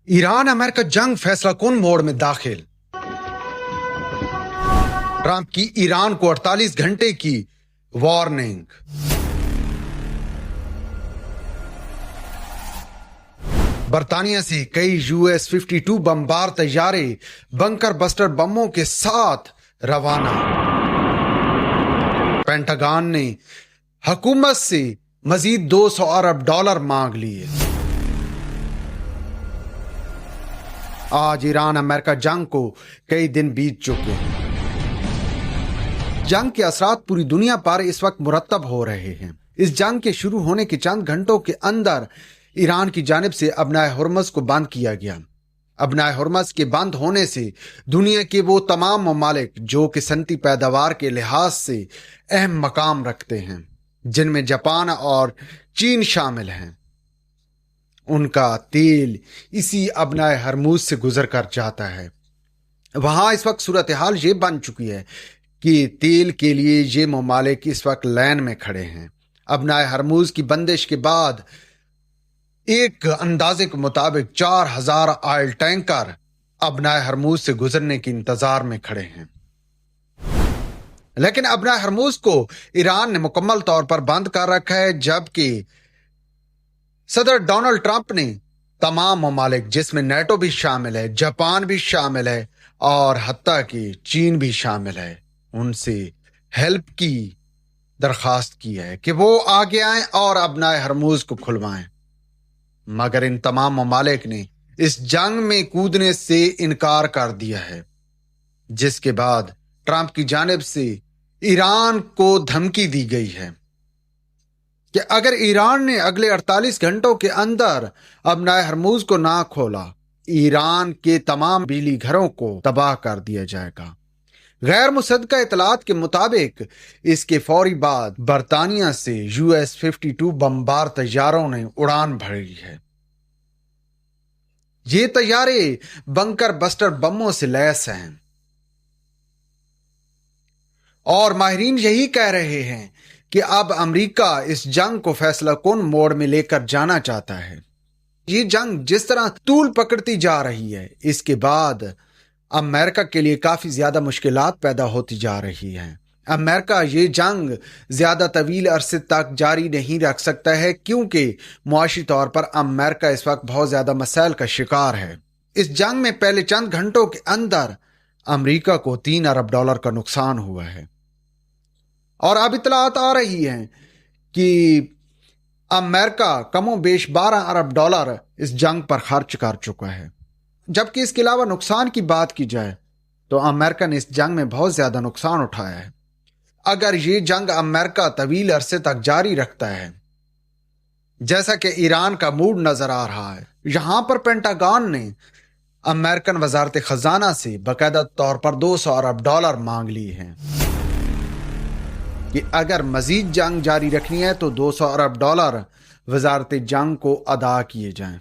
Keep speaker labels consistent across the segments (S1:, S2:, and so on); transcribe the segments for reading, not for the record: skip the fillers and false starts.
S1: Iran America जंग फैसला कौन मोड़ में दाखिल। ट्रंप की ईरान को 48 घंटे की वार्निंग। बर्तानिया से कई US-52 बमबार तैयारे बंकर बस्टर बमों के साथ रवाना। पेंटागन ने हुकूमत से मजीद $200 अरब मांग लिए। आज ईरान अमेरिका जंग को कई दिन बीत चुके हैं। जंग के असरात पूरी दुनिया पर इस वक्त मुरतब हो रहे हैं। इस जंग के शुरू होने के चंद घंटों के अंदर ईरान की जानिब से अबनाए हुर्मुज़ को बंद किया गया। अबनाए हुर्मुज़ के बंद होने से दुनिया के वो तमाम ममालिक जो कि सनती पैदावार के लिहाज से अहम मकाम रखते हैं, जिनमें जापान और चीन शामिल हैं, उनका तेल इसी अबनाए हुर्मुज़ से गुजर कर जाता है। वहां इस वक्त सूरत हाल ये बन चुकी है कि तेल के लिए ये ममालिक इस वक्त लाइन में खड़े हैं। अबनाए हुर्मुज़ की बंदिश के बाद एक अंदाजे के मुताबिक 4000 ऑयल टैंकर अबनाए हुर्मुज़ से गुजरने के इंतजार में खड़े हैं। लेकिन अबनाए हुर्मुज़ को ईरान ने मुकम्मल तौर पर बंद कर रखा है, जबकि सदर डोनाल्ड ट्रंप ने तमाम ममालिक, जिसमें नेटो भी शामिल है, जापान भी शामिल है और हत्ता कि चीन भी शामिल है, उनसे हेल्प की दरखास्त की है कि वो आगे आएं और अबनाए हुर्मुज़ को खुलवाएं। मगर इन तमाम ममालिक ने इस जंग में कूदने से इनकार कर दिया है, जिसके बाद ट्रंप की जानिब से ईरान को धमकी दी गई है कि अगर ईरान ने अगले 48 घंटों के अंदर अबनाए हुर्मुज़ को ना खोला, ईरान के तमाम बिजली घरों को तबाह कर दिया जाएगा। गैर मुसद्दका इतलात के मुताबिक इसके फौरी बाद बर्तानिया से US-52 बमबार तैयारों ने उड़ान भरी है। ये तैयारे बंकर बस्टर बमों से लैस हैं और माहिरीन यही कह रहे हैं कि अब अमेरिका इस जंग को फैसला कौन मोड़ में लेकर जाना चाहता है। ये जंग जिस तरह तूल पकड़ती जा रही है, इसके बाद अमेरिका के लिए काफी ज्यादा मुश्किलात पैदा होती जा रही हैं। अमेरिका ये जंग ज्यादा तवील अरसे तक जारी नहीं रख सकता है, क्योंकि मुआशी तौर पर अमेरिका इस वक्त बहुत ज्यादा मसाइल का शिकार है। इस जंग में पहले चंद घंटों के अंदर अमेरिका को $3 अरब का नुकसान हुआ है और अब इतलात आ रही हैं कि अमेरिका कमोबेश $12 अरब इस जंग पर खर्च कर चुका है। जबकि इसके अलावा नुकसान की बात की जाए तो अमेरिका ने इस जंग में बहुत ज्यादा नुकसान उठाया है। अगर ये जंग अमेरिका तवील अरसे तक जारी रखता है, जैसा कि ईरान का मूड नजर आ रहा है, यहां पर पेंटागन ने अमेरिकन वजारत खजाना से बाकायदा तौर पर $200 अरब मांग लिए हैं कि अगर मजीद जंग जारी रखनी है तो $200 अरब वजारत जंग को अदा किए जाएं।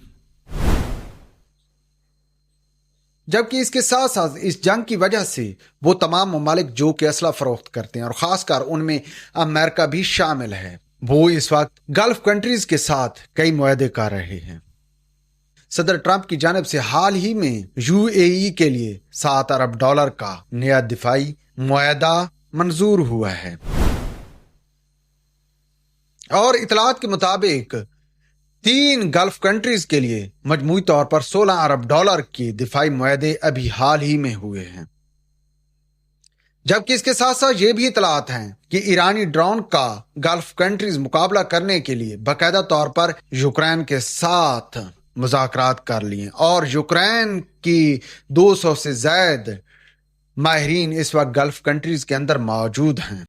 S1: जबकि इसके साथ साथ इस जंग की वजह से वो तमाम ममालिक जो कि असला फरोख्त करते हैं और खासकर उनमें अमेरिका भी शामिल है, वो इस वक्त गल्फ कंट्रीज के साथ कई मुआहदे कर रहे हैं। सदर ट्रंप की जानिब से हाल ही में UAE के लिए $7 अरब का नया दिफाई मुआहदा मंजूर हुआ है और इतलात के मुताबिक 3 गल्फ कंट्रीज के लिए मजमूई तौर पर $16 अरब के दिफाई मुआहदे अभी हाल ही में हुए हैं। जबकि इसके साथ साथ ये भी इतलात हैं कि ईरानी ड्रोन का गल्फ कंट्रीज मुकाबला करने के लिए बाकायदा तौर पर यूक्रेन के साथ मुज़ाकरात कर लिए और यूक्रेन की 200 से ज्यादा माहिरीन इस वक्त गल्फ कंट्रीज के अंदर मौजूद हैं।